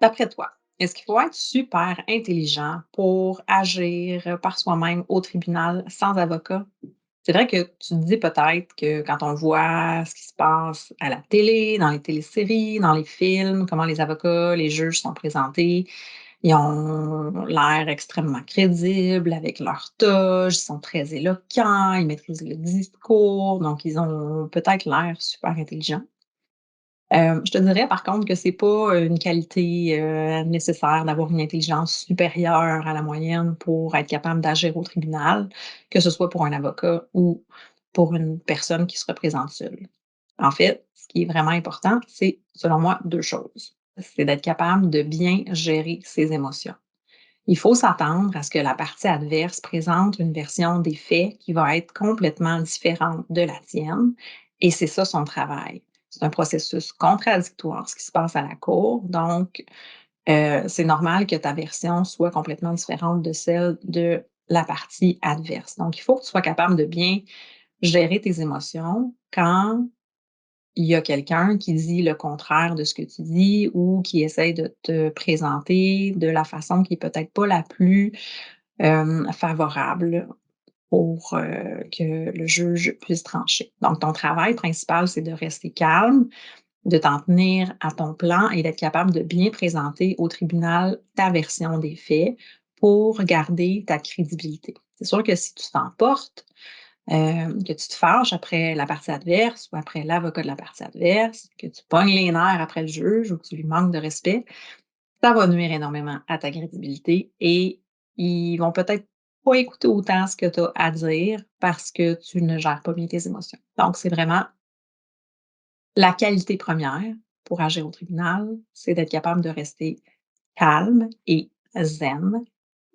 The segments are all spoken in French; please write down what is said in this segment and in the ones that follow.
D'après toi, est-ce qu'il faut être super intelligent pour agir par soi-même au tribunal sans avocat? C'est vrai que tu te dis peut-être que quand on voit ce qui se passe à la télé, dans les téléséries, dans les films, comment les avocats, les juges sont présentés, ils ont l'air extrêmement crédibles avec leur toge, ils sont très éloquents, ils maîtrisent le discours, donc ils ont peut-être l'air super intelligents. Je te dirais par contre que c'est pas, une qualité, nécessaire d'avoir une intelligence supérieure à la moyenne pour être capable d'agir au tribunal, que ce soit pour un avocat ou pour une personne qui se représente seule. En fait, ce qui est vraiment important, c'est, selon moi, 2 choses. C'est d'être capable de bien gérer ses émotions. Il faut s'attendre à ce que la partie adverse présente une version des faits qui va être complètement différente de la tienne et c'est ça son travail. C'est un processus contradictoire, ce qui se passe à la cour, donc c'est normal que ta version soit complètement différente de celle de la partie adverse. Donc il faut que tu sois capable de bien gérer tes émotions quand il y a quelqu'un qui dit le contraire de ce que tu dis ou qui essaye de te présenter de la façon qui est peut-être pas la plus, favorable pour, que le juge puisse trancher. Donc ton travail principal, c'est de rester calme, de t'en tenir à ton plan et d'être capable de bien présenter au tribunal ta version des faits pour garder ta crédibilité. C'est sûr que si tu t'emportes, que tu te fâches après la partie adverse ou après l'avocat de la partie adverse, que tu pognes les nerfs après le juge ou que tu lui manques de respect, ça va nuire énormément à ta crédibilité et ils vont peut-être pas écouter autant ce que tu as à dire parce que tu ne gères pas bien tes émotions. Donc, c'est vraiment la qualité première pour agir au tribunal, c'est d'être capable de rester calme et zen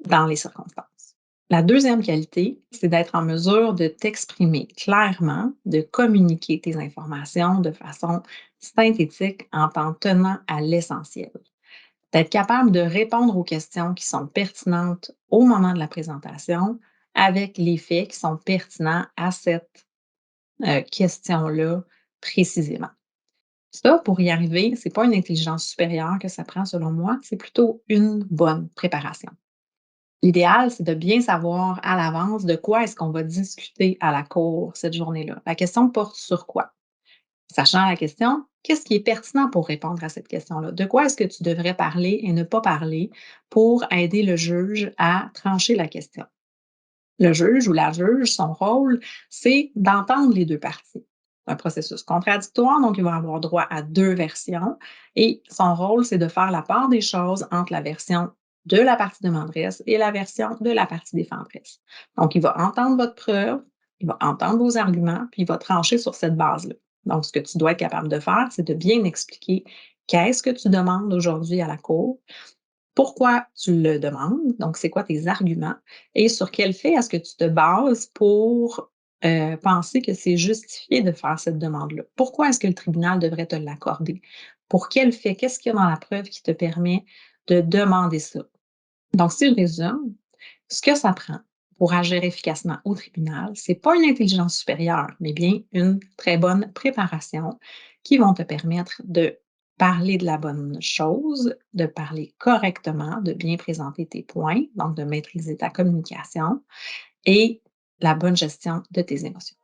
dans les circonstances. La deuxième qualité, c'est d'être en mesure de t'exprimer clairement, de communiquer tes informations de façon synthétique en t'en tenant à l'essentiel. D'être capable de répondre aux questions qui sont pertinentes au moment de la présentation avec les faits qui sont pertinents à cette question-là précisément. Ça, pour y arriver, c'est pas une intelligence supérieure que ça prend selon moi, c'est plutôt une bonne préparation. L'idéal, c'est de bien savoir à l'avance de quoi est-ce qu'on va discuter à la cour cette journée-là. La question porte sur quoi? Sachant la question, qu'est-ce qui est pertinent pour répondre à cette question-là? De quoi est-ce que tu devrais parler et ne pas parler pour aider le juge à trancher la question? Le juge ou la juge, son rôle, c'est d'entendre les deux parties. Un processus contradictoire, donc il va avoir droit à deux versions et son rôle, c'est de faire la part des choses entre la version de la partie demanderesse et la version de la partie défendresse. Donc, il va entendre votre preuve, il va entendre vos arguments, puis il va trancher sur cette base-là. Donc, ce que tu dois être capable de faire, c'est de bien expliquer qu'est-ce que tu demandes aujourd'hui à la cour, pourquoi tu le demandes, donc c'est quoi tes arguments et sur quel fait est-ce que tu te bases pour, penser que c'est justifié de faire cette demande-là? Pourquoi est-ce que le tribunal devrait te l'accorder? Pour quel fait? Qu'est-ce qu'il y a dans la preuve qui te permet de demander ça? Donc si je résume, ce que ça prend pour agir efficacement au tribunal, c'est pas une intelligence supérieure, mais bien une très bonne préparation qui vont te permettre de parler de la bonne chose, de parler correctement, de bien présenter tes points, donc de maîtriser ta communication et la bonne gestion de tes émotions.